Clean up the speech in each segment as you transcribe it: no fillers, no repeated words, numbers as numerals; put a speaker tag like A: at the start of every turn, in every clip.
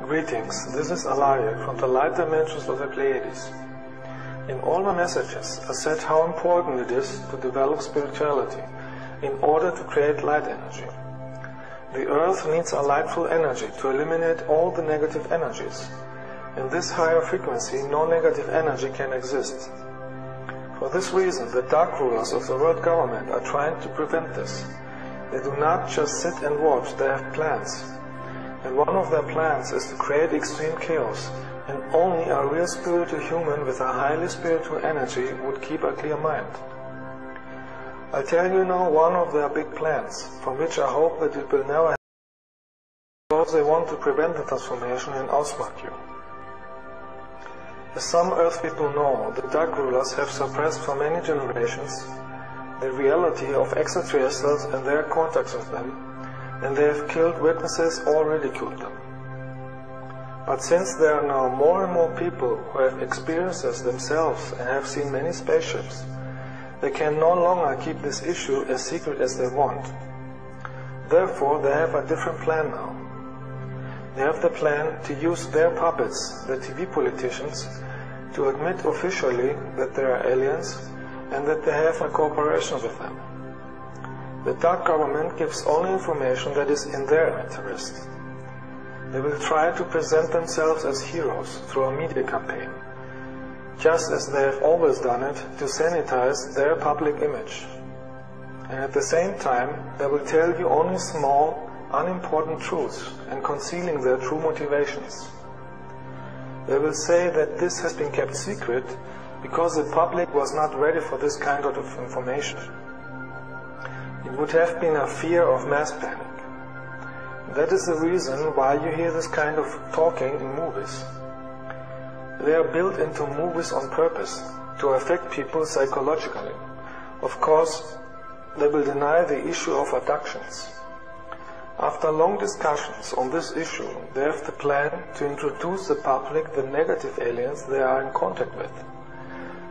A: Greetings, this is Alaje from the light dimensions of the Pleiades. In all my messages, I said how important it is to develop spirituality in order to create light energy. The earth needs a lightful energy to eliminate all the negative energies. In this higher frequency, no negative energy can exist. For this reason, the dark rulers of the world government are trying to prevent this. They do not just sit and watch, they have plans. And one of their plans is to create extreme chaos, and only a real spiritual human with a highly spiritual energy would keep a clear mind. I'll tell you now one of their big plans, from which I hope that it will never happen, because they want to prevent the transformation and outsmart you. As some Earth people know, the dark rulers have suppressed for many generations the reality of extraterrestrials and their contacts with them, and they have killed witnesses or ridiculed them. But since there are now more and more people who have experienced this themselves and have seen many spaceships, they can no longer keep this issue as secret as they want. Therefore, they have a different plan now. They have the plan to use their puppets, the TV politicians, to admit officially that they are aliens and that they have a cooperation with them. The dark government gives only information that is in their interest. They will try to present themselves as heroes through a media campaign, just as they have always done it to sanitize their public image. And at the same time, they will tell you only small, unimportant truths and concealing their true motivations. They will say that this has been kept secret because the public was not ready for this kind of information. It would have been a fear of mass panic. That is the reason why you hear this kind of talking in movies. They are built into movies on purpose, to affect people psychologically. Of course, they will deny the issue of abductions. After long discussions on this issue, they have the plan to introduce the public the negative aliens they are in contact with,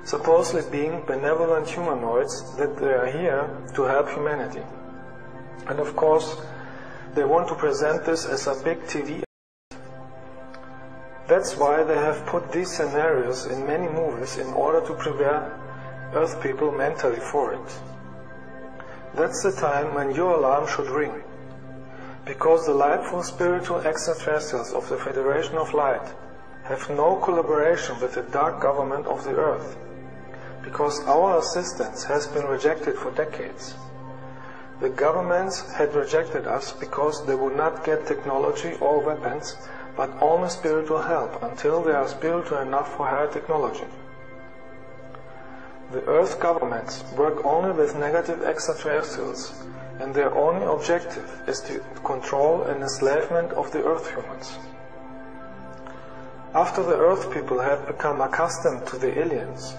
A: supposedly being benevolent humanoids that they are here to help humanity. And of course, they want to present this as a big TV. That's why they have put these scenarios in many movies in order to prepare Earth people mentally for it. That's the time when your alarm should ring, because the lightful spiritual extraterrestrials of the Federation of Light have no collaboration with the dark government of the Earth, because our assistance has been rejected for decades. The governments had rejected us because they would not get technology or weapons, but only spiritual help until they are spiritual enough for higher technology. The Earth governments work only with negative extraterrestrials, and their only objective is to control and enslavement of the Earth humans. After the Earth people have become accustomed to the aliens,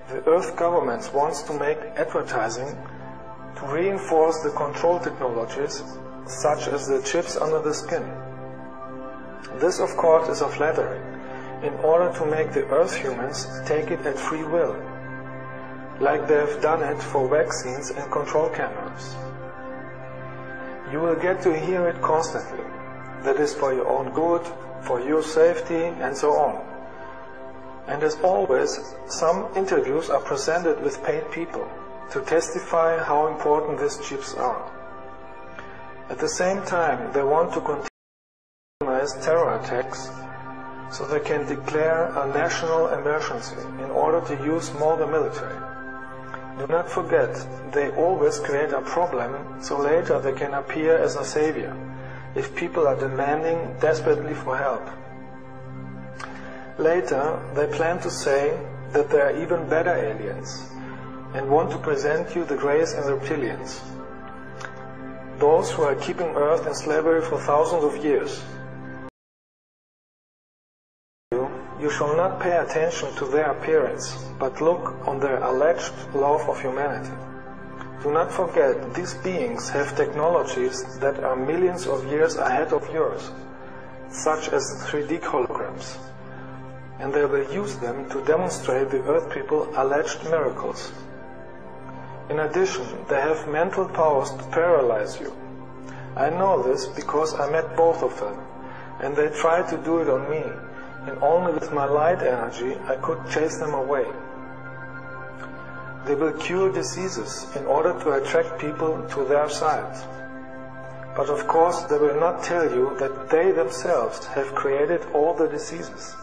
A: the Earth governments wants to make advertising to reinforce the control technologies, such as the chips under the skin. This, of course, is a flattery, in order to make the Earth humans take it at free will, like they have done it for vaccines and control cameras. You will get to hear it constantly. That is for your own good, for your safety, and so on. And as always, some interviews are presented with paid people to testify how important these chips are. At the same time, they want to continue to organize terror attacks, so they can declare a national emergency in order to use more the military. Do not forget, they always create a problem, so later they can appear as a savior, if people are demanding desperately for help. Later, they plan to say that they are even better aliens, and want to present you the Greys and Reptilians, those who are keeping Earth in slavery for thousands of years. You shall not pay attention to their appearance, but look on their alleged love of humanity. Do not forget, these beings have technologies that are millions of years ahead of yours, such as 3D holograms, and they will use them to demonstrate the Earth people alleged miracles. In addition, they have mental powers to paralyze you. I know this because I met both of them, and they tried to do it on me, and only with my light energy I could chase them away. They will cure diseases in order to attract people to their side. But of course they will not tell you that they themselves have created all the diseases,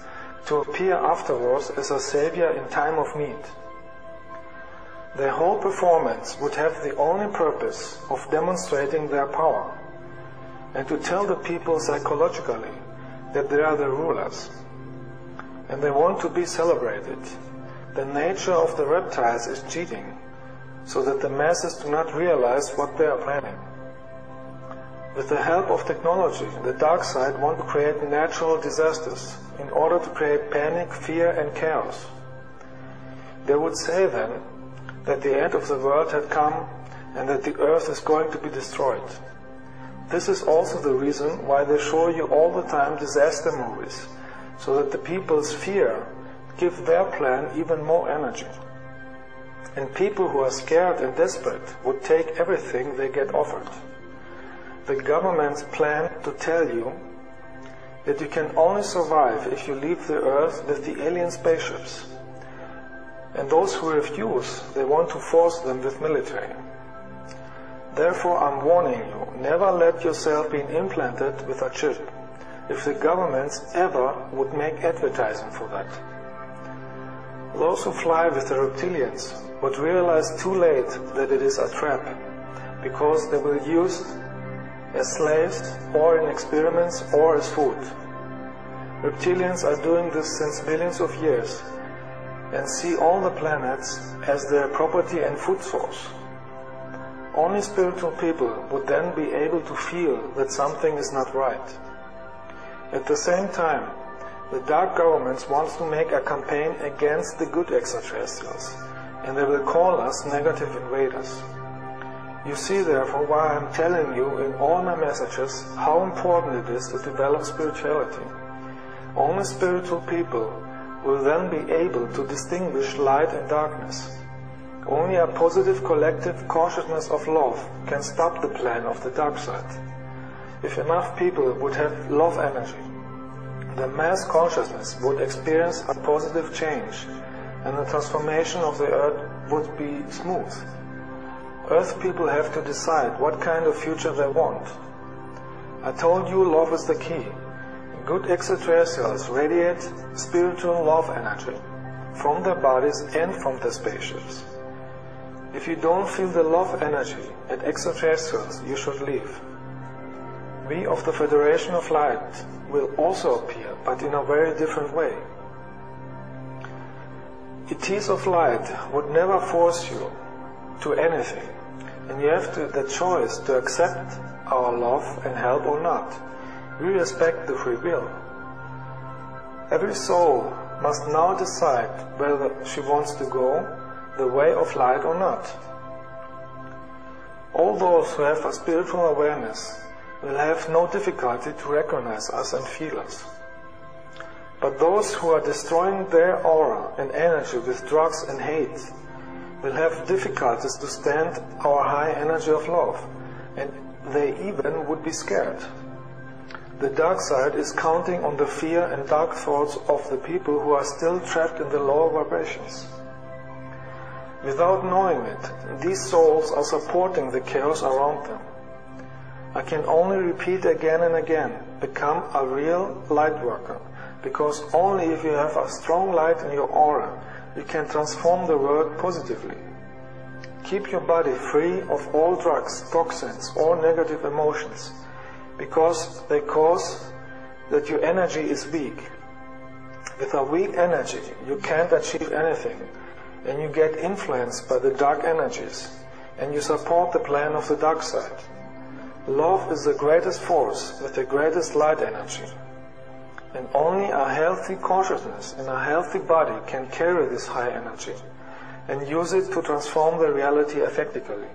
A: to appear afterwards as a savior in time of need. Their whole performance would have the only purpose of demonstrating their power, and to tell the people psychologically that they are the rulers. And they want to be celebrated. The nature of the reptiles is cheating, so that the masses do not realize what they are planning. With the help of technology, the dark side wants to create natural disasters in order to create panic, fear and chaos. They would say then that the end of the world had come and that the earth is going to be destroyed. This is also the reason why they show you all the time disaster movies, so that the people's fear give their plan even more energy. And people who are scared and desperate would take everything they get offered. The governments plan to tell you that you can only survive if you leave the earth with the alien spaceships. And those who refuse, they want to force them with military. Therefore, I'm warning you, never let yourself be implanted with a chip, if the governments ever would make advertising for that. Those who fly with the reptilians would realize too late that it is a trap, because they will use as slaves, or in experiments, or as food. Reptilians are doing this since millions of years, and see all the planets as their property and food source. Only spiritual people would then be able to feel that something is not right. At the same time, the dark governments want to make a campaign against the good extraterrestrials, and they will call us negative invaders. You see therefore why I am telling you in all my messages how important it is to develop spirituality. Only spiritual people will then be able to distinguish light and darkness. Only a positive collective consciousness of love can stop the plan of the dark side. If enough people would have love energy, the mass consciousness would experience a positive change, and the transformation of the earth would be smooth. Earth people have to decide what kind of future they want. I told you love is the key. Good extraterrestrials radiate spiritual love energy from their bodies and from their spaceships. If you don't feel the love energy at extraterrestrials, you should leave. We of the Federation of Light will also appear, but in a very different way. ETs of Light would never force you to anything, and you have the choice to accept our love and help or not. We respect the free will. Every soul must now decide whether she wants to go the way of light or not. All those who have a spiritual awareness will have no difficulty to recognize us and feel us. But those who are destroying their aura and energy with drugs and hate will have difficulties to stand our high energy of love, and they even would be scared. The dark side is counting on the fear and dark thoughts of the people who are still trapped in the lower vibrations. Without knowing it, these souls are supporting the chaos around them. I can only repeat again and again, become a real light worker, because only if you have a strong light in your aura, you can transform the world positively. Keep your body free of all drugs, toxins, or negative emotions, because they cause that your energy is weak. With a weak energy, you can't achieve anything, and you get influenced by the dark energies, and you support the plan of the dark side. Love is the greatest force with the greatest light energy, and only a healthy consciousness and a healthy body can carry this high energy and use it to transform the reality effectively.